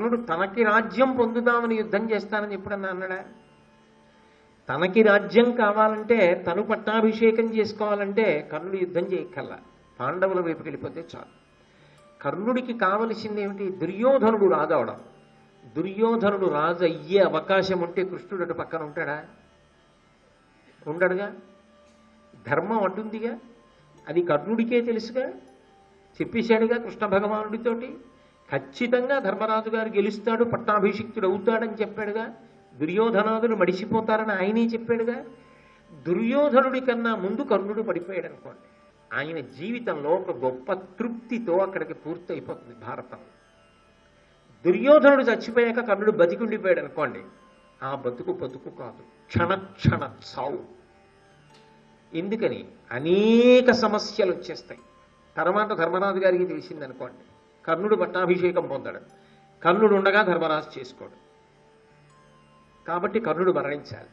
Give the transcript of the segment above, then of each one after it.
కర్ణుడు తనకి రాజ్యం పొందుదామని యుద్ధం చేస్తానని ఎప్పుడన్నా అన్నాడా? తనకి రాజ్యం కావాలంటే, తను పట్టాభిషేకం చేసుకోవాలంటే కర్ణుడు యుద్ధం చేయక్కల్లా, పాండవుల వైపుకి వెళ్ళిపోతే చాలు. కర్ణుడికి కావలసింది ఏమిటి? దుర్యోధనుడు రాజు అవడం. దుర్యోధనుడు రాజు అయ్యే అవకాశం ఉంటే కృష్ణుడు అటు పక్కన ఉంటాడా? ఉండడుగా. ధర్మం అటుందిగా, అది కర్ణుడికే తెలుసుగా, చెప్పేశాడుగా కృష్ణ భగవానుడితోటి. ఖచ్చితంగా ధర్మరాజు గారు గెలుస్తాడు, పట్టాభిషిక్తుడు అవుతాడని చెప్పాడుగా. దుర్యోధనాదులు మడిసిపోతారని ఆయనే చెప్పాడుగా. దుర్యోధనుడి కన్నా ముందు కర్ణుడు పడిపోయాడు అనుకోండి, ఆయన జీవితంలో ఒక గొప్ప తృప్తితో అక్కడికి పూర్తయిపోతుంది భారతం. దుర్యోధనుడు చచ్చిపోయాక కర్ణుడు బతికుండిపోయాడు అనుకోండి, ఆ బతుకు కాదు, క్షణ చావు. ఎందుకని? అనేక సమస్యలు వచ్చేస్తాయి. తర్వాత ధర్మరాజు గారికి తెలిసిందనుకోండి, కర్ణుడు పట్టాభిషేకం పొందాడు, కర్ణుడు ఉండగా ధర్మరాజు చేసుకోడు, కాబట్టి కర్ణుడు మరణించాలి.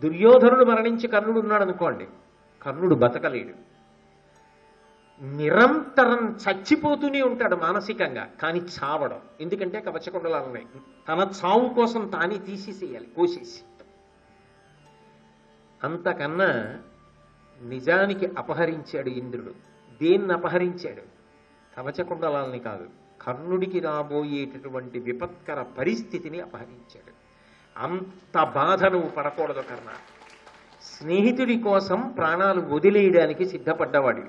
దుర్యోధనుడు మరణించి కర్ణుడు ఉన్నాడు అనుకోండి, కర్ణుడు బతకలేడు, నిరంతరం చచ్చిపోతూనే ఉంటాడు మానసికంగా, కానీ చావడం. ఎందుకంటే కవచకుండలాలు ఉన్నాయి, తన చావు కోసం తానే తీసేసేయాలి, కోసేసి. అంతకన్నా నిజానికి అపహరించాడు ఇంద్రుడు. దేన్ని అపహరించాడు? కవచకుండలాల్ని కాదు, కర్ణుడికి రాబోయేటటువంటి విపత్కర పరిస్థితిని అపహరించాడు. అంత బాధ నువ్వు పడకూడదు కర్ణ. స్నేహితుడి కోసం ప్రాణాలు వదిలేయడానికి సిద్ధపడ్డవాడు.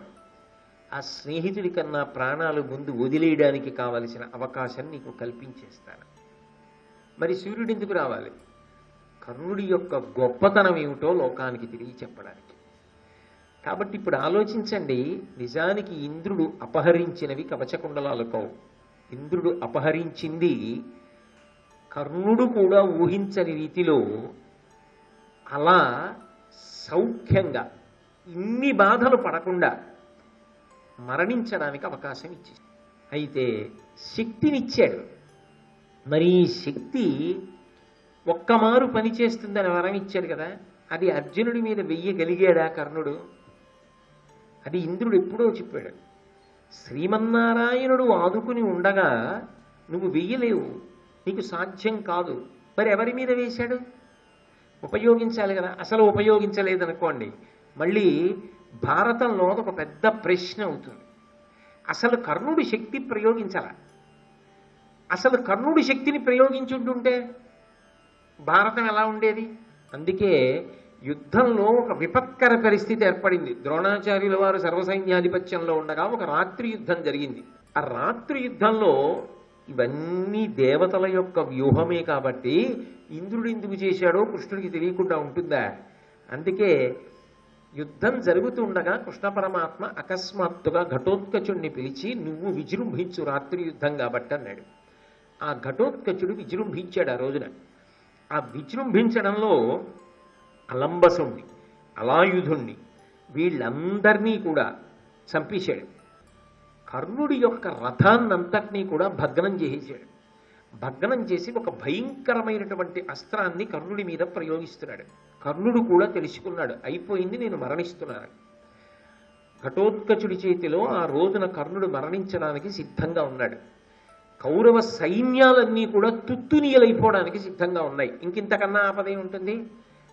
ఆ స్నేహితుడి కన్నా ప్రాణాలు ముందు వదిలేయడానికి కావలసిన అవకాశం నీకు కల్పించేస్తాను. మరి సూర్యుడు ఎందుకు రావాలి? కర్ణుడి యొక్క గొప్పతనం ఏమిటో లోకానికి తిరిగి చెప్పడానికి. కాబట్టి ఇప్పుడు ఆలోచించండి, నిజానికి ఇంద్రుడు అపహరించినవి కవచకుండలాలు కావు. ఇంద్రుడు అపహరించింది కర్ణుడు కూడా ఊహించని రీతిలో అలా సౌఖ్యంగా ఇన్ని బాధలు పడకుండా మరణించడానికి అవకాశం ఇచ్చి, అయితే శక్తినిచ్చాడు. మరి ఈ శక్తి ఒక్కమారు పనిచేస్తుందని వరం ఇచ్చాడు కదా, అది అర్జునుడి మీద వెయ్యగలిగాడా కర్ణుడు? అది ఇంద్రుడు ఎప్పుడో చెప్పాడు. శ్రీమన్నారాయణుడు ఆదుకుని ఉండగా నువ్వు వెయ్యలేవు, నీకు సాధ్యం కాదు. మరి ఎవరి మీద వేశాడు? ఉపయోగించాలి కదా. అసలు ఉపయోగించలేదనుకోండి, మళ్ళీ భారతంలో ఒక పెద్ద ప్రశ్న అవుతుంది. అసలు కర్ణుడి శక్తి ప్రయోగించాల? అసలు కర్ణుడి శక్తిని ప్రయోగించుంటుంటే భారతం ఎలా ఉండేది? అందుకే యుద్ధంలో ఒక విపత్కర పరిస్థితి ఏర్పడింది. ద్రోణాచార్యుల వారు సర్వసైన్యాధిపత్యంలో ఉండగా ఒక రాత్రి యుద్ధం జరిగింది. ఆ రాత్రి యుద్ధంలో ఇవన్నీ దేవతల యొక్క వ్యూహమే కాబట్టి ఇంద్రుడు ఎందుకు చేశాడో కృష్ణుడికి తెలియకుండా ఉంటుందా? అందుకే యుద్ధం జరుగుతుండగా కృష్ణ పరమాత్మ అకస్మాత్తుగా ఘటోత్కచుడిని పిలిచి, నువ్వు విజృంభించు, రాత్రి యుద్ధం కాబట్టి అన్నాడు. ఆ ఘటోత్కచుడు విజృంభించాడు ఆ రోజున. ఆ విజృంభించడంలో అలంబసుణ్ణి, అలాయుధుణ్ణి, వీళ్ళందరినీ కూడా చంపేశాడు. కర్ణుడి యొక్క రథాన్నంతటినీ కూడా భగ్నం చేసేశాడు. భగ్నం చేసి ఒక భయంకరమైనటువంటి అస్త్రాన్ని కర్ణుడి మీద ప్రయోగిస్తున్నాడు. కర్ణుడు కూడా తెలుసుకున్నాడు, అయిపోయింది, నేను మరణిస్తున్నాను. ఘటోత్కచుడి చేతిలో ఆ రోజున కర్ణుడు మరణించడానికి సిద్ధంగా ఉన్నాడు. కౌరవ సైన్యాలన్నీ కూడా తుత్తునీయలైపోవడానికి సిద్ధంగా ఉన్నాయి. ఇంకింతకన్నా ఆపదే ఉంటుంది.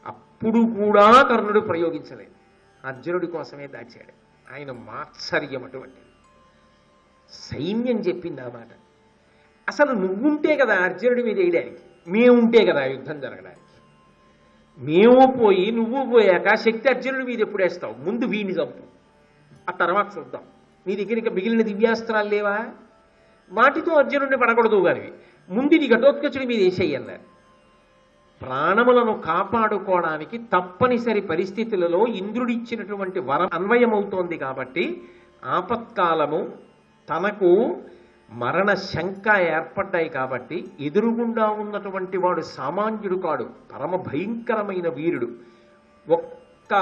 అప్పుడు కూడా కర్ణుడు ప్రయోగించలేదు, అర్జునుడి కోసమే దాచాడు. ఆయన మాత్సర్యం అటువంటిది. సైన్యం చెప్పింది ఆ మాట. అసలు నువ్వుంటే కదా అర్జునుడి మీద వేయడానికి, మేముంటే కదా యుద్ధం జరగడానికి. మేము పోయి నువ్వు పోయాక శక్తి అర్జునుడి మీద ఎప్పుడు వేస్తావు? ముందు వీడిని చంపు, ఆ తర్వాత చూద్దాం. నీ దగ్గర మిగిలిన దివ్యాస్త్రాలు లేవా? వాటితో అర్జునుడిని పడకూడదు, కానీ ముందు నీ ఘటోత్కచుడి మీద వేసేయి అన్నారు. ప్రాణములను కాపాడుకోవడానికి తప్పనిసరి పరిస్థితులలో ఇంద్రుడిచ్చినటువంటి వరం అన్వయమవుతోంది. కాబట్టి ఆపత్కాలము తనకు మరణ శంక ఏర్పడ్డాయి కాబట్టి ఎదురుగుండా ఉన్నటువంటి వాడు సామాన్యుడు కాడు, పరమ భయంకరమైన వీరుడు. ఒక్క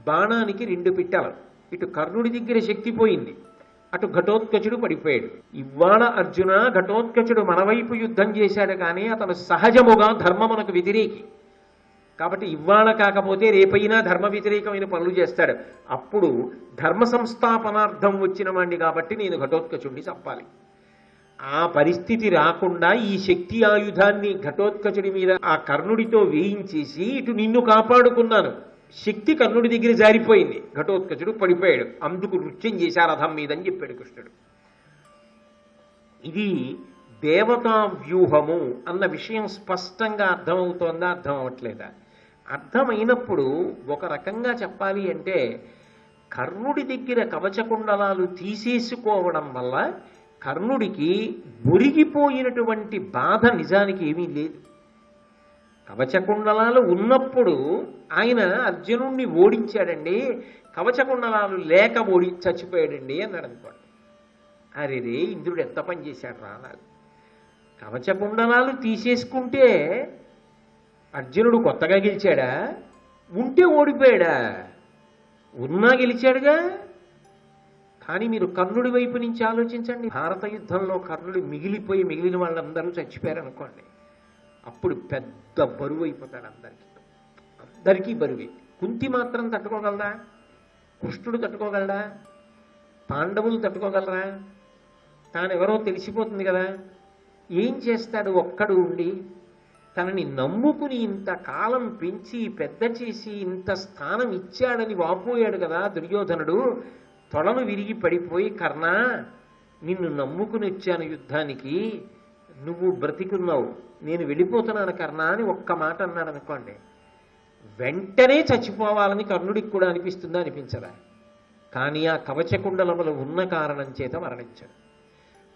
బాణానికి 2 పిట్టలు. ఇటు కర్ణుడి దగ్గర శక్తి పోయింది, అటు ఘటోత్కచుడు పడిపోయాడు. ఇవాళ అర్జున, ఘటోత్కచుడు మన వైపు యుద్ధం చేశాడు, కానీ అతను సహజముగా ధర్మమునకు వ్యతిరేకి. కాబట్టి ఇవాళ కాకపోతే రేపైనా ధర్మ వ్యతిరేకమైన పనులు చేస్తాడు. అప్పుడు ధర్మ సంస్థాపనార్థం వచ్చిన వాడిని కాబట్టి నేను ఘటోత్కచుడిని చంపాలి. ఆ పరిస్థితి రాకుండా ఈ శక్తి ఆయుధాన్ని ఘటోత్కచుడి మీద ఆ కర్ణుడితో వేయించేసి ఇటు నిన్ను కాపాడుకున్నాను. శక్తి కర్ణుడి దగ్గర జారిపోయింది, ఘటోత్కచుడు పడిపోయాడు, అందుకు నృత్యం చేశారు రథం మీద అని చెప్పాడు కృష్ణుడు. ఇది దేవతా వ్యూహము అన్న విషయం స్పష్టంగా అర్థమవుతోందా, అర్థం అవ్వట్లేదా? అర్థమైనప్పుడు ఒక రకంగా చెప్పాలి అంటే కర్ణుడి దగ్గర కవచకుండలాలు తీసేసుకోవడం వల్ల కర్ణుడికి మురిగిపోయినటువంటి బాధ నిజానికి ఏమీ లేదు. కవచకుండలాలు ఉన్నప్పుడు ఆయన అర్జునుణ్ణి ఓడించాడండి, కవచకుండలాలు లేక చచ్చిపోయాడండి అన్నాడు అనుకోండి. అరేరే ఇంద్రుడు ఎంత పని చేశాడు రా అనాలి. కవచకుండలాలు తీసేసుకుంటే అర్జునుడు కొత్తగా గెలిచాడా, ఉంటే ఓడిపోయాడా? ఉన్నా గెలిచాడుగా. కానీ మీరు కర్ణుడి వైపు నుంచి ఆలోచించండి. భారత యుద్ధంలో కర్ణుడు మిగిలిపోయి మిగిలిన వాళ్ళందరూ చచ్చిపోయారు అనుకోండి, అప్పుడు పెద్ద బరువు అయిపోతాడు అందరికీ బరువే. కుంతి మాత్రం తట్టుకోగలరా? కృష్ణుడు తట్టుకోగలరా? పాండవులు తట్టుకోగలరా? తానెవరో తెలిసిపోతుంది కదా. ఏం చేస్తాడు ఒక్కడు ఉండి? తనని నమ్ముకుని ఇంతకాలం పెంచి పెద్ద చేసి ఇంత స్థానం ఇచ్చాడని వాపోయాడు కదా దుర్యోధనుడు. తొడను విరిగి పడిపోయి, కర్ణ నిన్ను నమ్ముకుని వచ్చాను యుద్ధానికి, నువ్వు బ్రతికున్నావు, నేను వెళ్ళిపోతున్నాను కర్ణ అని ఒక్క మాట అన్నాడు అనుకోండి, వెంటనే చచ్చిపోవాలని కర్ణుడికి కూడా అనిపిస్తుందా, అనిపించదా? కానీ ఆ కవచకుండలములు ఉన్న కారణం చేత మరణించాడు.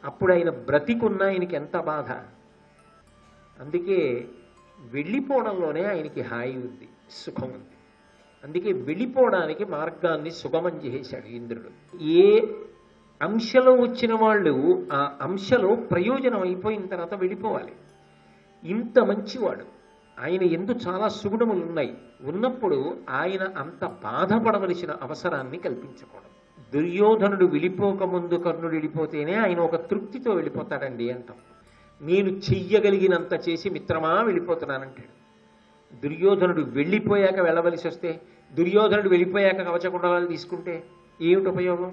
అప్పుడు ఆయన బ్రతికున్నా ఆయనకి ఎంత బాధ. అందుకే వెళ్ళిపోవడంలోనే ఆయనకి హాయి ఉంది, సుఖం ఉంది. అందుకే వెళ్ళిపోవడానికి మార్గాన్ని సుగమం చేశాడు ఇంద్రుడు. ఏ అంశలో వచ్చిన వాళ్ళు ఆ అంశలో ప్రయోజనం అయిపోయిన తర్వాత వెళ్ళిపోవాలి. ఇంత మంచివాడు, ఆయన ఎందు చాలా సుగుణములు ఉన్నాయి. ఉన్నప్పుడు ఆయన అంత బాధపడవలసిన అవసరాన్ని కల్పించకూడదు. దుర్యోధనుడు వెళ్ళిపోకముందు కర్ణుడు వెళ్ళిపోతేనే ఆయన ఒక తృప్తితో వెళ్ళిపోతాడండి అంటాం. నేను చెయ్యగలిగినంత చేసి మిత్రమా వెళ్ళిపోతున్నానంటాడు. దుర్యోధనుడు వెళ్ళిపోయాక వెళ్ళవలసి వస్తే, దుర్యోధనుడు వెళ్ళిపోయాక కవచకుండలాలు తీసుకుంటే ఏమిటి ఉపయోగం?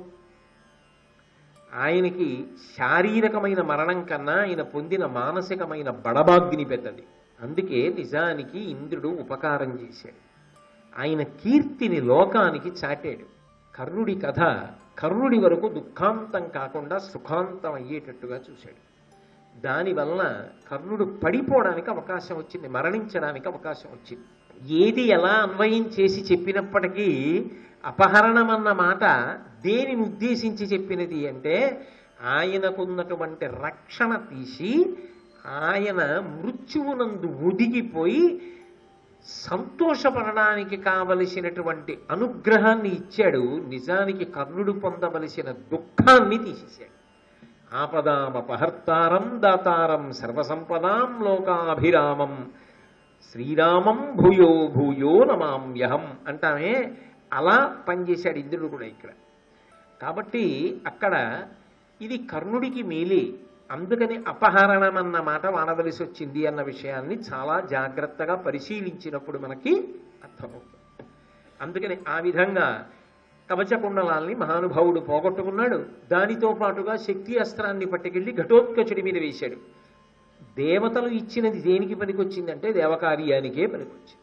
ఆయనకి శారీరకమైన మరణం కన్నా ఆయన పొందిన మానసికమైన బడబాగ్ని పెద్దది. అందుకే నిజానికి ఇంద్రుడు ఉపకారం చేశాడు, ఆయన కీర్తిని లోకానికి చాటాడు. కర్ణుడి కథ కర్ణుడి వరకు దుఃఖాంతం కాకుండా సుఖాంతం అయ్యేటట్టుగా చూశాడు. దానివల్ల కర్ణుడు పడిపోవడానికి అవకాశం వచ్చింది, మరణించడానికి అవకాశం వచ్చింది. ఏది ఎలా అన్వయం చేసి చెప్పినప్పటికీ అపహరణం అన్న మాట దేనిని ఉద్దేశించి చెప్పినది అంటే, ఆయనకున్నటువంటి రక్షణ తీసి ఆయన మృత్యువునందు ఒదిగిపోయి సంతోషపడడానికి కావలసినటువంటి అనుగ్రహాన్ని ఇచ్చాడు. నిజానికి కర్ణుడు పొందవలసిన దుఃఖాన్ని తీసేశాడు. ఆపదామపహర్తారం దాతారం సర్వసంపదాం లోకాభిరామం శ్రీరామం భూయో భూయో నమామ్యహం అంటామే, అలా పనిచేశాడు ఇంద్రుడు కూడా ఇక్కడ. కాబట్టి అక్కడ ఇది కర్ణుడికి మేలే, అందుకని అపహరణం అన్న మాట వాడవలసి వచ్చింది అన్న విషయాన్ని చాలా జాగ్రత్తగా పరిశీలించినప్పుడు మనకి అర్థమవుతుంది. అందుకని ఆ విధంగా కవచకుండలాల్ని మహానుభావుడు పోగొట్టుకున్నాడు. దానితో పాటుగా శక్తి అస్త్రాన్ని పట్టుకెళ్ళి ఘటోత్కచుడి మీద వేశాడు. దేవతలు ఇచ్చినది దేనికి పనికొచ్చిందంటే దేవకార్యానికే పనికొచ్చింది.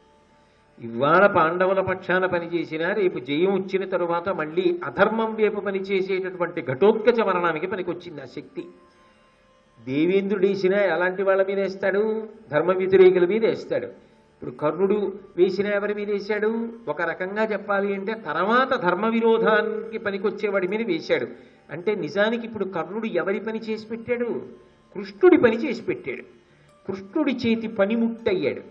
ఇవాళ పాండవుల పక్షాన పనిచేసినా రేపు జయం వచ్చిన తరువాత మళ్ళీ అధర్మం వైపు పనిచేసేటటువంటి ఘటోత్కచ మరణానికి పనికొచ్చింది ఆ శక్తి. దేవేంద్రుడు వేసినా ఎలాంటి వాళ్ళ మీద వేస్తాడు? ధర్మ వ్యతిరేకుల మీద వేస్తాడు. ఇప్పుడు కర్ణుడు వేసిన ఎవరి మీద వేశాడు? ఒక రకంగా చెప్పాలి అంటే తర్వాత ధర్మ విరోధానికి పనికొచ్చేవాడి మీద వేశాడు. అంటే నిజానికి ఇప్పుడు కర్ణుడు ఎవరి పని చేసి పెట్టాడు? కృష్ణుడి పని చేసి పెట్టాడు. కృష్ణుడి చేతి పనిముట్టయ్యాడు.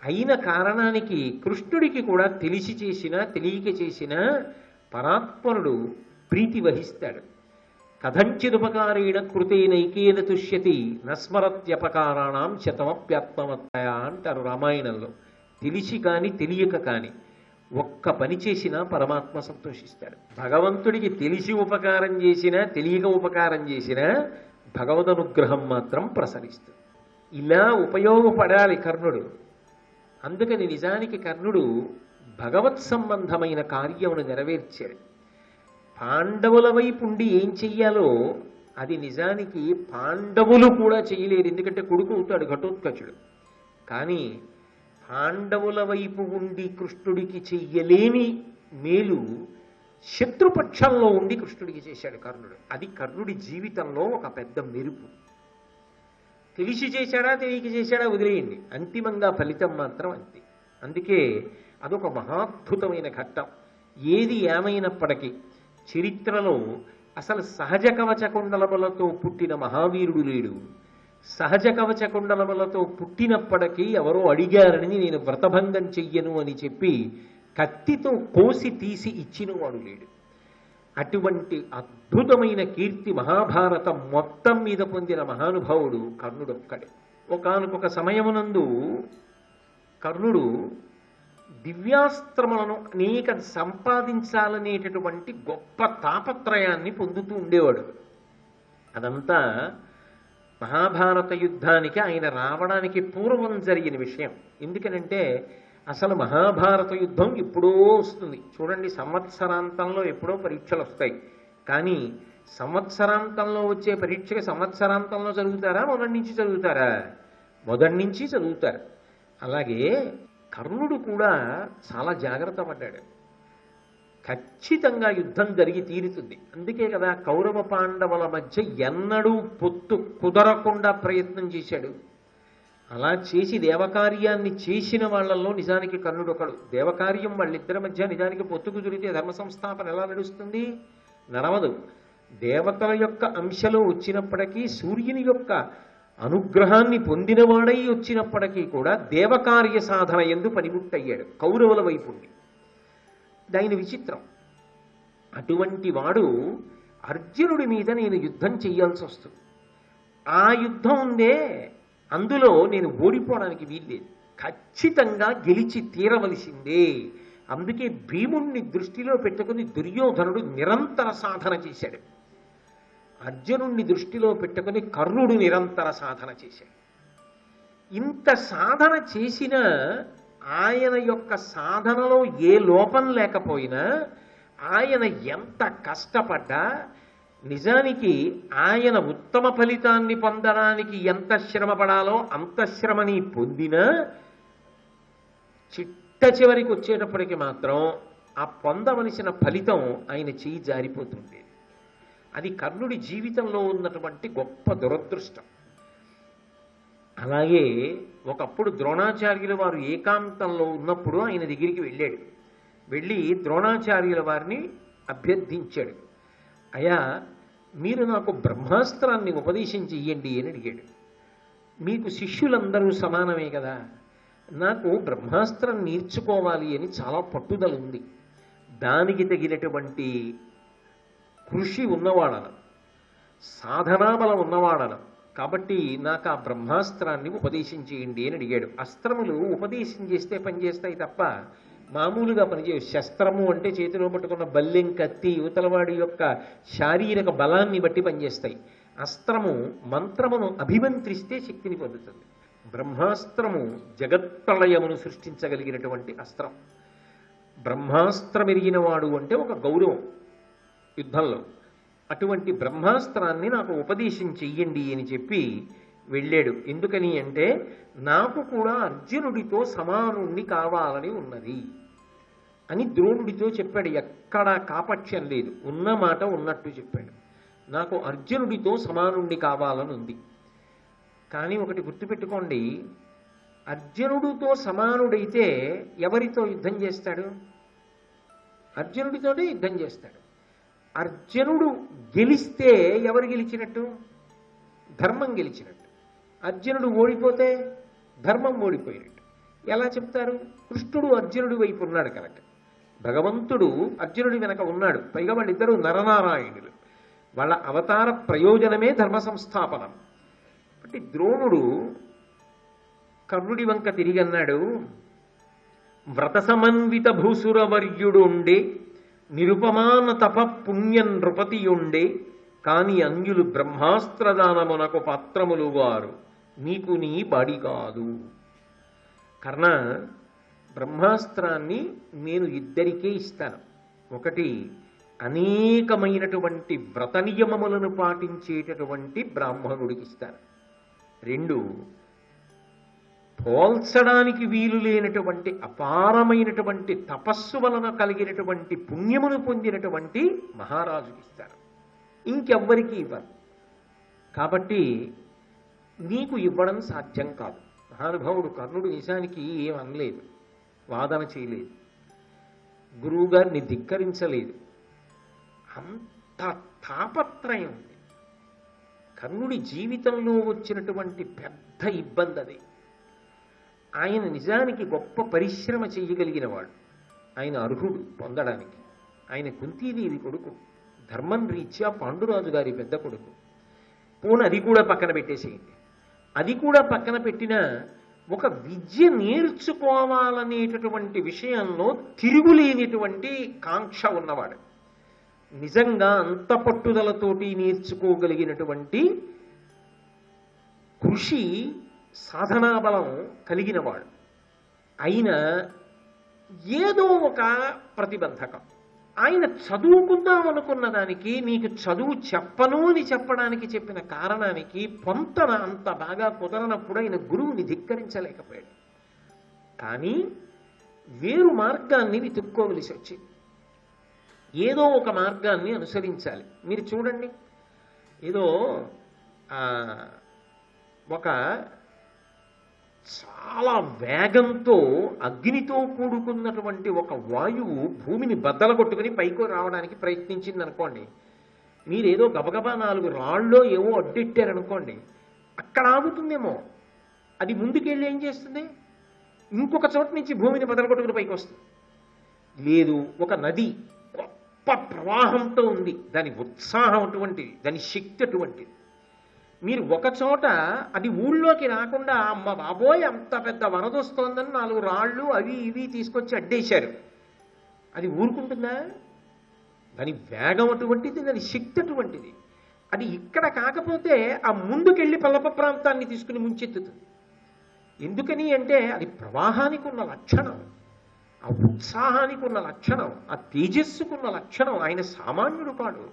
అయిన కారణానికి కృష్ణుడికి కూడా తెలిసి చేసినా తెలియక చేసినా పరాత్పరుడు ప్రీతి వహిస్తాడు. కథంచిదుపకారేణ కృతేనైకేన తుష్యతి నస్మరత్యపకారాణం శతమప్యాత్మవత్తయ అంటారు రామాయణంలో. తెలిసి కానీ తెలియక కానీ ఒక్క పని చేసినా పరమాత్మ సంతోషిస్తాడు. భగవంతుడికి తెలిసి ఉపకారం చేసినా తెలియక ఉపకారం చేసినా భగవదనుగ్రహం మాత్రం ప్రసరిస్తుంది. ఇలా ఉపయోగపడాలి కర్ణుడు. అందుకని నిజానికి కర్ణుడు భగవత్ సంబంధమైన కార్యమును నెరవేర్చాడు. పాండవుల వైపు ఉండి ఏం చెయ్యాలో అది నిజానికి పాండవులు కూడా చేయలేరు, ఎందుకంటే కొడుకు అవుతాడు ఘటోత్కచుడు. కానీ పాండవుల వైపు ఉండి కృష్ణుడికి చెయ్యలేని మేలు శత్రుపక్షంలో ఉండి కృష్ణుడికి చేశాడు కర్ణుడు. అది కర్ణుడి జీవితంలో ఒక పెద్ద మెరుపు. తెలిసి చేశాడా తెలియక చేశాడా వదిలేయండి, అంతిమంగా ఫలితం మాత్రం అంతే. అందుకే అదొక మహాద్భుతమైన ఘట్టం. ఏది ఏమైనప్పటికీ చరిత్రలో అసలు సహజ కవచ కుండలములతో పుట్టిన మహావీరుడు లేడు. సహజ కవచ కుండలములతో పుట్టినప్పటికీ ఎవరో అడిగారని నేను వ్రతభంగం చెయ్యను అని చెప్పి కత్తితో కోసి తీసి ఇచ్చినవాడు లేడు. అటువంటి అద్భుతమైన కీర్తి మహాభారతం మొత్తం మీద పొందిన మహానుభావుడు కర్ణుడు ఒక్కడే. ఒకానొక సమయమునందు కర్ణుడు దివ్యాస్త్రములను అనేక సంపాదించాలనేటటువంటి గొప్ప తాపత్రయాన్ని పొందుతూ ఉండేవాడు. అదంతా మహాభారత యుద్ధానికి ఆయన రావడానికి పూర్వం జరిగిన విషయం. ఎందుకనంటే అసలు మహాభారత యుద్ధం ఎప్పుడో వస్తుంది చూడండి, సంవత్సరాంతంలో ఎప్పుడో పరీక్షలు వస్తాయి. కానీ సంవత్సరాంతంలో వచ్చే పరీక్షకి సంవత్సరాంతంలో చదువుతారా, మొదటి నుంచి చదువుతారా? మొదటి నుంచి చదువుతారు. అలాగే కర్ణుడు కూడా చాలా జాగ్రత్త పడ్డాడు. ఖచ్చితంగా యుద్ధం జరిగి తీరుతుంది. అందుకే కదా కౌరవ పాండవుల మధ్య ఎన్నడూ పొత్తు కుదరకుండా ప్రయత్నం చేశాడు. అలా చేసి దేవకార్యాన్ని చేసిన వాళ్ళల్లో నిజానికి కర్ణుడు ఒకడు. దేవకార్యం వాళ్ళిద్దరి మధ్య నిజానికి పొత్తు కుదిరితే ధర్మ సంస్థాపన ఎలా నడుస్తుంది? నడవదు. దేవతల యొక్క అంశలో వచ్చినప్పటికీ, సూర్యుని యొక్క అనుగ్రహాన్ని పొందినవాడై వచ్చినప్పటికీ కూడా దేవకార్య సాధన ఎందు పనిముట్టయ్యాడు కౌరవుల వైపుండి. దాని విచిత్రం. అటువంటి వాడు అర్జునుడి మీద నేను యుద్ధం చెయ్యాల్సి వస్తుంది. ఆ యుద్ధం ఉందే, అందులో నేను ఓడిపోవడానికి వీల్లేదు, ఖచ్చితంగా గెలిచి తీరవలసిందే. అందుకే భీముణ్ణి దృష్టిలో పెట్టుకుని దుర్యోధనుడు నిరంతర సాధన చేశాడు. అర్జునుణ్ణి దృష్టిలో పెట్టుకుని కర్ణుడు నిరంతర సాధన చేశాడు. ఇంత సాధన చేసినా ఆయన యొక్క సాధనలో ఏ లోపం లేకపోయినా, ఆయన ఎంత కష్టపడ్డా, నిజానికి ఆయన ఉత్తమ ఫలితాన్ని పొందడానికి ఎంత శ్రమ పడాలో అంత శ్రమని పొందినా చిట్ట చివరికి వచ్చేటప్పటికి మాత్రం ఆ పొందవలసిన ఫలితం ఆయన చేయి జారిపోతుంది. అది కర్ణుడి జీవితంలో ఉన్నటువంటి గొప్ప దురదృష్టం. అలాగే ఒకప్పుడు ద్రోణాచార్యుల వారు ఏకాంతంలో ఉన్నప్పుడు ఆయన దగ్గరికి వెళ్ళాడు. వెళ్ళి ద్రోణాచార్యుల వారిని అభ్యర్థించాడు. అయ్యా, మీరు నాకు బ్రహ్మాస్త్రాన్ని ఉపదేశం చెయ్యండి అని అడిగాడు. మీకు శిష్యులందరూ సమానమే కదా, నాకు బ్రహ్మాస్త్రం నేర్చుకోవాలి అని చాలా పట్టుదల ఉంది. దానికి తగినటువంటి కృషి ఉన్నవాడను, సాధనాబలం ఉన్నవాడను, కాబట్టి నాకు ఆ బ్రహ్మాస్త్రాన్ని ఉపదేశం చేయండి అని అడిగాడు. అస్త్రములు ఉపదేశం చేస్తే పనిచేస్తాయి తప్ప మామూలుగా పనిచేయవు. శస్త్రము అంటే చేతిలో పట్టుకున్న బల్లెం, కత్తి యువతలవాడి యొక్క శారీరక బలాన్ని బట్టి పనిచేస్తాయి. అస్త్రము మంత్రమును అభిమంత్రిస్తే శక్తిని పొందుతుంది. బ్రహ్మాస్త్రము జగత్ప్రళయమును సృష్టించగలిగినటువంటి అస్త్రం. బ్రహ్మాస్త్రం ఎరిగిన వాడు అంటే ఒక గౌరవం యుద్ధంలో. అటువంటి బ్రహ్మాస్త్రాన్ని నాకు ఉపదేశం చెయ్యండి అని చెప్పి వెళ్ళాడు. ఎందుకని అంటే నాకు కూడా అర్జునుడితో సమానుణ్ణి కావాలని ఉన్నది అని ద్రోణుడితో చెప్పాడు. ఎక్కడా కాపక్ష్యం లేదు, ఉన్న మాట ఉన్నట్టు చెప్పాడు. నాకు అర్జునుడితో సమానుణ్ణి కావాలని ఉంది. కానీ ఒకటి గుర్తుపెట్టుకోండి, అర్జునుడితో సమానుడైతే ఎవరితో యుద్ధం చేస్తాడు? అర్జునుడితోనే యుద్ధం చేస్తాడు. అర్జునుడు గెలిస్తే ఎవరు గెలిచినట్టు? ధర్మం గెలిచినట్టు. అర్జునుడు ఓడిపోతే ధర్మం ఓడిపోయినట్టు. ఎలా చెప్తారు? కృష్ణుడు అర్జునుడి వైపు ఉన్నాడు కనుక, భగవంతుడు అర్జునుడి వెనక ఉన్నాడు. పైగా వాళ్ళిద్దరూ నరనారాయణులు. వాళ్ళ అవతార ప్రయోజనమే ధర్మ సంస్థాపనం. కాబట్టి ద్రోణుడు కర్ణుడి వంక తిరిగి అన్నాడు, వ్రత సమన్విత భూసురవర్యుడు ఉండే, నిరుపమాన తప పుణ్య నృపతియుండే, కాని అన్యులు బ్రహ్మాస్త్రదానమునకు పాత్రములు వారు, నీకు నీ బాడి కాదు. కర్ణ, బ్రహ్మాస్త్రాన్ని నేను ఇద్దరికే ఇస్తాను. ఒకటి అనేకమైనటువంటి వ్రత నియమములను పాటించేటటువంటి బ్రాహ్మణుడికి ఇస్తారు. 2, పోల్చడానికి వీలు లేనటువంటి అపారమైనటువంటి తపస్సు వలన కలిగినటువంటి పుణ్యమును పొందినటువంటి మహారాజుకి ఇస్తారు. ఇంకెవ్వరికి ఇవ్వరు. కాబట్టి నీకు ఇవ్వడం సాధ్యం కాదు. మహానుభావుడు కర్ణుడు నిజానికి ఏమనలేదు, వాదన చేయలేదు, గురువుగారిని ధిక్కరించలేదు. అంత తాపత్రయం ఉంది. కర్ణుడి జీవితంలో వచ్చినటువంటి పెద్ద ఇబ్బంది అది. ఆయన నిజానికి గొప్ప పరిశ్రమ చెయ్యగలిగిన వాడు. ఆయన అర్హుడు పొందడానికి. ఆయన కుంతీదేవి కొడుకు, ధర్మం రీత్యా పాండురాజు గారి పెద్ద కొడుకు. పోను అది కూడా పక్కన పెట్టేసేయండి. అది కూడా పక్కన పెట్టినా ఒక విద్య నేర్చుకోవాలనేటటువంటి విషయంలో తిరుగులేనిటువంటి కాంక్ష ఉన్నవాడు. నిజంగా అంత పట్టుదలతోటి నేర్చుకోగలిగినటువంటి కృషి సాధనాబలం కలిగినవాడు. అయినా ఏదో ఒక ప్రతిబంధకం. ఆయన చదువుకుందాం అనుకున్న దానికి, నీకు చదువు చెప్పను అని చెప్పడానికి చెప్పిన కారణానికి పొంతన అంత బాగా కుదరనప్పుడు ఆయన గురువుని ధిక్కరించలేకపోయాడు. కానీ వేరు మార్గాన్ని వెతుక్కోవలసి వచ్చింది. ఏదో ఒక మార్గాన్ని అనుసరించాలి. మీరు చూడండి, ఏదో ఒక చాలా వేగంతో అగ్నితో కూడుకున్నటువంటి ఒక వాయువు భూమిని బద్దలు కొట్టుకుని పైకి రావడానికి ప్రయత్నించింది అనుకోండి. మీరేదో గబగబా 4 రాళ్ళలో ఏవో అడ్డెట్టారనుకోండి, అక్కడ ఆగుతుందేమో. అది ముందుకెళ్ళి ఏం చేస్తుంది? ఇంకొక చోట నుంచి భూమిని బద్దలు కొట్టుకుని పైకి వస్తుంది. లేదు, ఒక నది గొప్ప ప్రవాహంతో ఉంది, దాని ఉత్సాహం అటువంటిది, దాని శక్తి అటువంటిది. మీరు ఒక చోట అది ఊళ్ళోకి రాకుండా అమ్మ బాబోయ్ అంత పెద్ద వరద వస్తోందని 4 రాళ్ళు అవి ఇవి తీసుకొచ్చి అడ్డేశారు. అది ఊరుకుంటుందా? దాని వేగం అటువంటిది, దాని శక్తి అటువంటిది. అది ఇక్కడ కాకపోతే ఆ ముందుకెళ్ళి పల్లప ప్రాంతాన్ని తీసుకుని ముంచెత్తుతుంది. ఎందుకని అంటే అది ప్రవాహానికి ఉన్న లక్షణం, ఆ ఉత్సాహానికి ఉన్న లక్షణం, ఆ తేజస్సుకున్న లక్షణం. ఆయన సామాన్యుడు కాడు,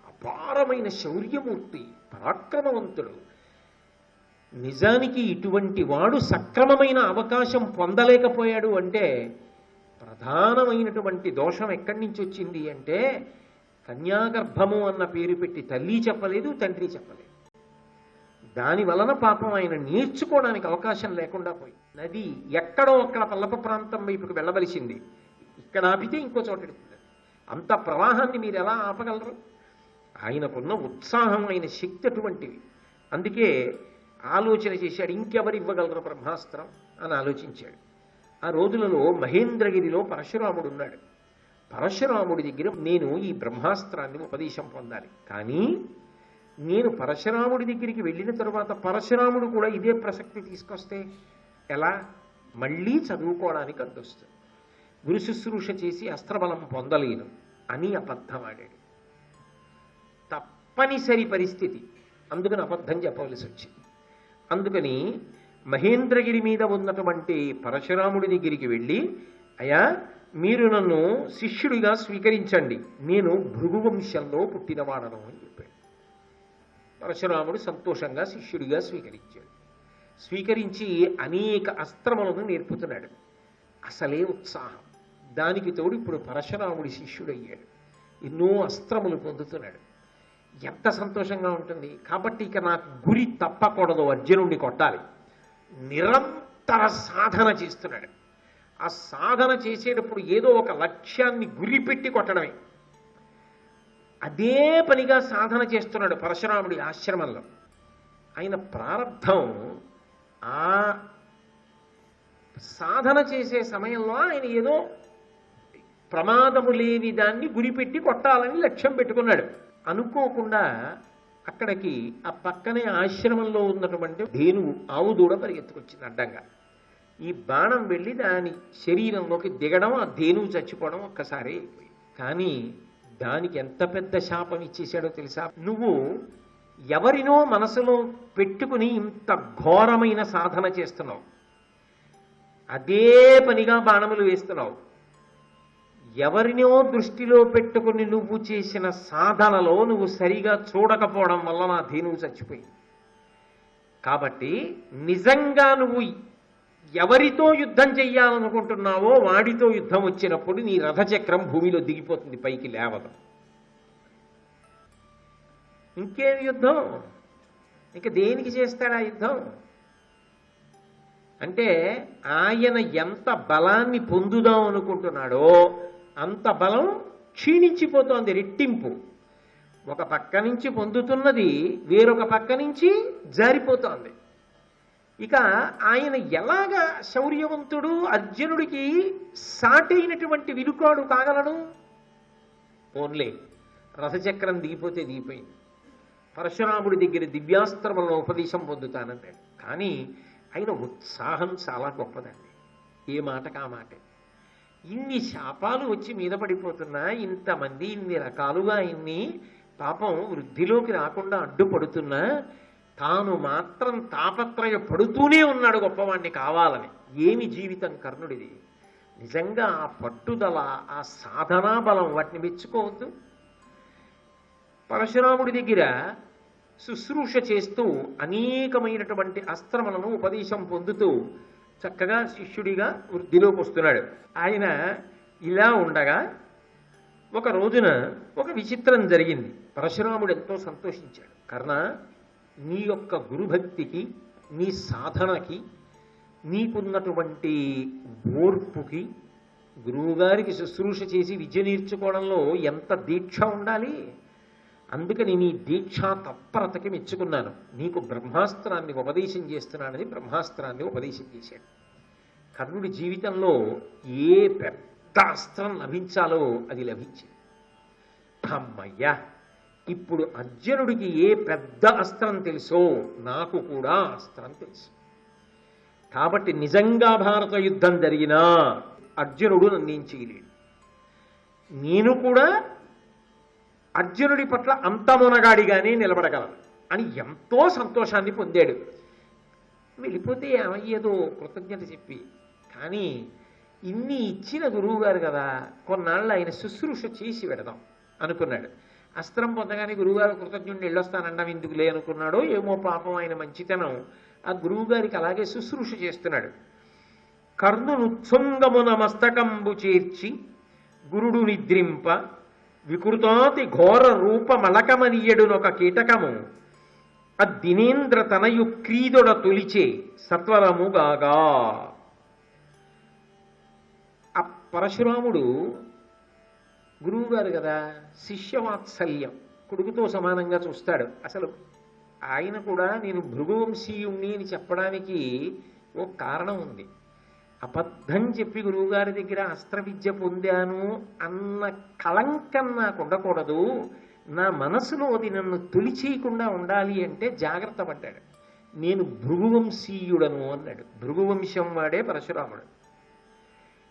అపారమైన శౌర్యమూర్తి, పరాక్రమవంతుడు. నిజానికి ఇటువంటి వాడు సక్రమమైన అవకాశం పొందలేకపోయాడు అంటే ప్రధానమైనటువంటి దోషం ఎక్కడి నుంచి వచ్చింది అంటే, కన్యాగర్భము అన్న పేరు పెట్టి తల్లి చెప్పలేదు, తండ్రి చెప్పలేదు. దాని వలన పాపం ఆయన నేర్చుకోవడానికి అవకాశం లేకుండా పోయి నది ఎక్కడో అక్కడ పల్లప ప్రాంతం వైపుకి వెళ్ళవలసింది. ఇక్కడ ఆపితే ఇంకో చోట ఎడుతుంది. అంత ప్రవాహాన్ని మీరు ఎలా ఆపగలరు? ఆయనకున్న ఉత్సాహం, ఆయన శక్తి అటువంటివి. అందుకే ఆలోచన చేశాడు, ఇంకెవరు ఇవ్వగలరు బ్రహ్మాస్త్రం అని ఆలోచించాడు. ఆ రోజులలో మహేంద్రగిరిలో పరశురాముడు ఉన్నాడు. పరశురాముడి దగ్గర నేను ఈ బ్రహ్మాస్త్రాన్ని ఉపదేశం పొందాలి, కానీ నేను పరశురాముడి దగ్గరికి వెళ్ళిన తరువాత పరశురాముడు కూడా ఇదే ప్రసక్తి తీసుకొస్తే ఎలా? మళ్ళీ చదువుకోవడానికి అడ్డొస్తుంది. గురు శుశ్రూష చేసి అస్త్రబలం పొందలేను అని అబద్ధమాడాడు. తప్పనిసరి పరిస్థితి, అందుకని అబద్ధం చెప్పవలసి వచ్చింది. అందుకని మహేంద్రగిరి మీద ఉన్నటువంటి పరశురాముడి దగ్గరికి వెళ్ళి, అయ్యా మీరు నన్ను శిష్యుడిగా స్వీకరించండి, నేను భృగువంశంలో పుట్టినవాడను అని చెప్పాడు. పరశురాముడు సంతోషంగా శిష్యుడిగా స్వీకరించాడు. స్వీకరించి అనేక అస్త్రములను నేర్పుతున్నాడు. అసలే ఉత్సాహం. దానికి తోడు ఇప్పుడు పరశురాముడి శిష్యుడయ్యాడు, ఎన్నో అస్త్రములు పొందుతున్నాడు. ఎంత సంతోషంగా ఉంటుంది. కాబట్టి ఇక నాకు గురి తప్పకూడదు, అర్జునుడిని కొట్టాలి. నిరంతర సాధన చేస్తున్నాడు. ఆ సాధన చేసేటప్పుడు ఏదో ఒక లక్ష్యాన్ని గురిపెట్టి కొట్టడమే. అదే పనిగా సాధన చేస్తున్నాడు పరశురాముడి ఆశ్రమంలో. ఆయన ప్రారంధం ఆ సాధన చేసే సమయంలో ఆయన ఏదో ప్రమాదము లేని దాన్ని గురిపెట్టి కొట్టాలని లక్ష్యం పెట్టుకున్నాడు. అనుకోకుండా అక్కడికి ఆ పక్కనే ఆశ్రమంలో ఉన్నటువంటి ధేనువు, ఆవు దూడ పరిగెత్తుకొచ్చింది అడ్డంగా. ఈ బాణం వెళ్ళి దాని శరీరంలోకి దిగడం, ఆ ధేనువు చచ్చిపోవడం ఒక్కసారి అయిపోయింది. కానీ దానికి ఎంత పెద్ద శాపం ఇచ్చేశాడో తెలుసా? నువ్వు ఎవరినో మనసులో పెట్టుకుని ఇంత ఘోరమైన సాధన చేస్తున్నావు, అదే పనిగా బాణములు వేస్తున్నావు, ఎవరినో దృష్టిలో పెట్టుకుని నువ్వు చేసిన సాధనలో నువ్వు సరిగా చూడకపోవడం వల్ల నా ధేనువు చచ్చిపోయింది. కాబట్టి నిజంగా నువ్వు ఎవరితో యుద్ధం చెయ్యాలనుకుంటున్నావో వాడితో యుద్ధం వచ్చినప్పుడు నీ రథచక్రం భూమిలో దిగిపోతుంది, పైకి లేవదు. ఇంకేం యుద్ధం? ఇంక దేనికి చేస్తాడు ఆ యుద్ధం? అంటే ఆయన ఎంత బలాన్ని పొందుదాం అనుకుంటున్నాడో అంత బలం క్షీణించిపోతోంది, రెట్టింపు. ఒక పక్క నుంచి పొందుతున్నది వేరొక పక్క నుంచి జారిపోతోంది. ఇక ఆయన ఎలాగా శౌర్యవంతుడు, అర్జునుడికి సాటైనటువంటి విలుకాడు కాగలడు? ఓన్లీ రథచక్రం దిగిపోతే దిగిపోయింది. పరశురాముడి దగ్గర దివ్యాస్త్రములను ఉపదేశం పొందుతానన్నాడు. కానీ ఆయన ఉత్సాహం చాలా గొప్పదండి. ఏ మాటకు ఆ మాటే. ఇన్ని శాపాలు వచ్చి మీద పడిపోతున్నా, ఇంతమంది ఇన్ని రకాలుగా ఇన్ని పాపం వృద్ధిలోకి రాకుండా అడ్డుపడుతున్నా తాను మాత్రం తాపత్రయ పడుతూనే ఉన్నాడు గొప్పవాణ్ణి కావాలని. ఏమి జీవితం కర్ణుడిది! నిజంగా ఆ పట్టుదల, ఆ సాధనా బలం, వాటిని మెచ్చుకోవద్దు. పరశురాముడి దగ్గర శుశ్రూష చేస్తూ అనేకమైనటువంటి అస్త్రములను ఉపదేశం పొందుతూ చక్కగా శిష్యుడిగా వృద్ధిలోకి వస్తున్నాడు. ఆయన ఇలా ఉండగా ఒక రోజున ఒక విచిత్రం జరిగింది. పరశురాముడు ఎంతో సంతోషించాడు. కర్ణ, నీ యొక్క గురుభక్తికి, నీ సాధనకి, నీకున్నటువంటి ఓర్పుకి, గురువుగారికి శుశ్రూష చేసి విద్య నేర్చుకోవడంలో ఎంత దీక్ష ఉండాలి. అందుకని నీ దీక్షా తత్పరతకి మెచ్చుకున్నాను. నీకు బ్రహ్మాస్త్రాన్ని ఉపదేశం చేస్తున్నానని బ్రహ్మాస్త్రాన్ని ఉపదేశం చేశాడు. కర్ణుడి జీవితంలో ఏ పెద్ద అస్త్రం లభించాలో అది లభించింది. అమ్మయ్యా, ఇప్పుడు అర్జునుడికి ఏ పెద్ద అస్త్రం తెలుసో నాకు కూడా అస్త్రం తెలుసు. కాబట్టి నిజంగా భారత యుద్ధం జరిగినా అర్జునుడు నన్నేం చేయలేడు. నేను కూడా అర్జునుడి పట్ల అంత మునగాడిగానే నిలబడగలను అని ఎంతో సంతోషాన్ని పొందాడు. వెళ్ళిపోతే ఏమయ్యేదో కృతజ్ఞత చెప్పి. కానీ ఇన్ని ఇచ్చిన గురువు గారు కదా, కొన్నాళ్ళు ఆయన శుశ్రూష చేసి పెడదాం అనుకున్నాడు. అస్త్రం పొందగానే గురువుగారు కృతజ్ఞుడిని వెళ్ళొస్తానండం ఎందుకులే అనుకున్నాడో ఏమో, పాపం ఆయన మంచితనం ఆ గురువుగారికి అలాగే శుశ్రూష చేస్తున్నాడు. కర్ణును ఉత్సంగమున మస్తకంబు చేర్చి గురుడు నిద్రింప వికృతాతి ఘోర రూపమలకమనియడునొక కీటకము అద్దినేంద్ర తనయు క్రీదొడ తొలిచే సత్వరముగాగా. ఆ పరశురాముడు గురువుగారు కదా, శిష్యవాత్సల్యం, కొడుకుతో సమానంగా చూస్తాడు. అసలు ఆయన కూడా నేను భృగువంశీయుణ్ణి అని చెప్పడానికి ఓ కారణం ఉంది. అబద్ధం చెప్పి గురువుగారి దగ్గర అస్త్ర విద్య పొందాను అన్న కళంకం నాకు ఉండకూడదు, నా మనసులో అది నన్ను తొలిచేయకుండా ఉండాలి అంటే జాగ్రత్త పడ్డాడు. నేను భృగువంశీయుడను అన్నాడు. భృగువంశం వాడే పరశురాముడు.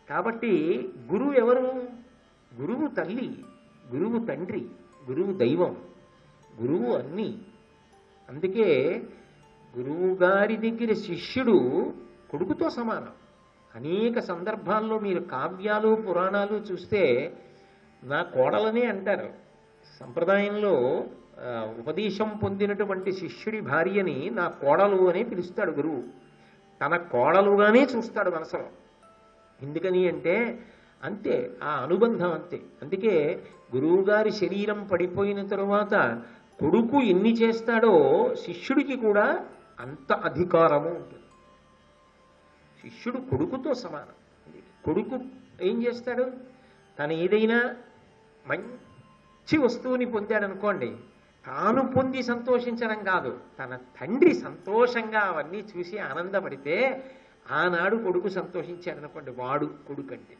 కాబట్టి గురువు ఎవరు? గురువు తల్లి, గురువు తండ్రి, గురువు దైవం, గురువు అన్నీ. అందుకే గురువు గారి దగ్గర శిష్యుడు కొడుకుతో సమానం. అనేక సందర్భాల్లో మీరు కావ్యాలు పురాణాలు చూస్తే నా కోడలనే అంటారు. సంప్రదాయంలో ఉపదేశం పొందినటువంటి శిష్యుడి భార్యని నా కోడలు అనే పిలుస్తాడు గురువు. తన కోడలుగానే చూస్తాడు మనసులో. ఎందుకని అంటే అంతే, ఆ అనుబంధం అంతే. అందుకే గురువుగారి శరీరం పడిపోయిన తరువాత కొడుకు ఎన్ని చేస్తాడో శిష్యుడికి కూడా అంత అధికారము ఉంటుంది. శిష్యుడు కొడుకుతో సమానం. కొడుకు ఏం చేస్తాడు? తను ఏదైనా మంచి వస్తువుని పొందాడనుకోండి, తాను పొంది సంతోషించడం కాదు, తన తండ్రి సంతోషంగా అవన్నీ చూసి ఆనందపడితే ఆనాడు కొడుకు సంతోషించాడనుకోండి, వాడు కొడుకు అంటే.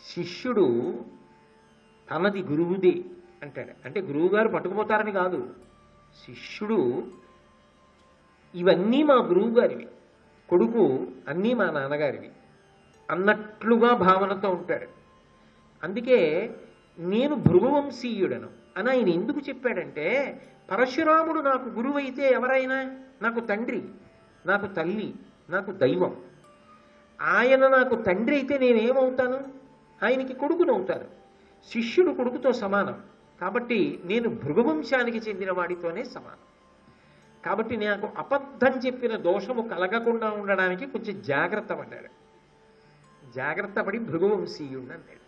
శిష్యుడు తనది గురువుదే అంటాడు. అంటే గురువుగారు పట్టుకుపోతారని కాదు, శిష్యుడు ఇవన్నీ మా గురువు గారివి, కొడుకు అన్నీ మా నాన్నగారివి అన్నట్లుగా భావనతో ఉంటాడు. అందుకే నేను భృగువంశీయుడను అని ఆయన ఎందుకు చెప్పాడంటే, పరశురాముడు నాకు గురువు అయితే ఎవరైనా నాకు తండ్రి, నాకు తల్లి, నాకు దైవం. ఆయన నాకు తండ్రి అయితే నేనేమవుతాను? ఆయనకి కొడుకునవుతాను. శిష్యుడు కొడుకుతో సమానం. కాబట్టి నేను భృగువంశానికి చెందిన వాడితోనే సమానం. కాబట్టి నాకు అబద్ధం చెప్పిన దోషము కలగకుండా ఉండడానికి కొంచెం జాగ్రత్త పడ్డాడు. జాగ్రత్త పడి భృగువంశీయుడు అన్నాడు.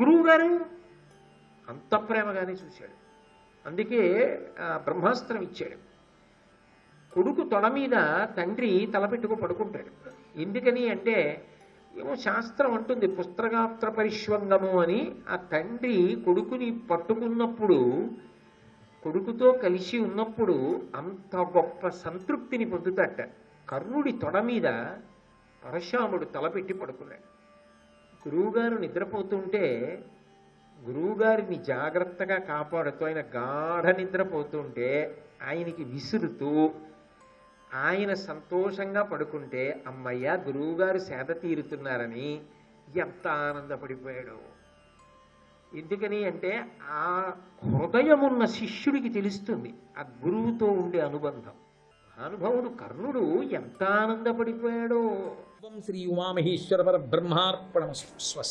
గురువుగారు అంత ప్రేమగానే చూశాడు. అందుకే బ్రహ్మాస్త్రం ఇచ్చాడు. కొడుకు తొడ మీద తండ్రి తలపెట్టుకు పడుకుంటాడు. ఎందుకని అంటే ఏమో శాస్త్రం అంటుంది పుస్త్రగాత్ర పరిష్వంగము అని. ఆ తండ్రి కొడుకుని పట్టుకున్నప్పుడు, కొడుకుతో కలిసి ఉన్నప్పుడు అంత గొప్ప సంతృప్తిని పొందుతాట. కర్ణుడి తొడ మీద పరశురాముడు తలపెట్టి పడుకున్నాడు. గురువుగారు నిద్రపోతుంటే గురువుగారిని జాగ్రత్తగా కాపాడుతూ ఆయన గాఢ నిద్రపోతుంటే ఆయనకి విసురుతూ ఆయన సంతోషంగా పడుకుంటే అమ్మయ్య గురువుగారు సేద తీరుతున్నారని ఎంత ఆనందపడిపోయాడు. ఎందుకని అంటే ఆ హృదయమున్న శిష్యుడికి తెలుస్తుంది ఆ గురువుతో ఉండే అనుబంధం. మహానుభావుడు కర్ణుడు ఎంత ఆనందపడిపోయాడో. శ్రీ ఉమామహేశ్వర పరబ్రహ్మార్పణమస్తు. స్వస్తి.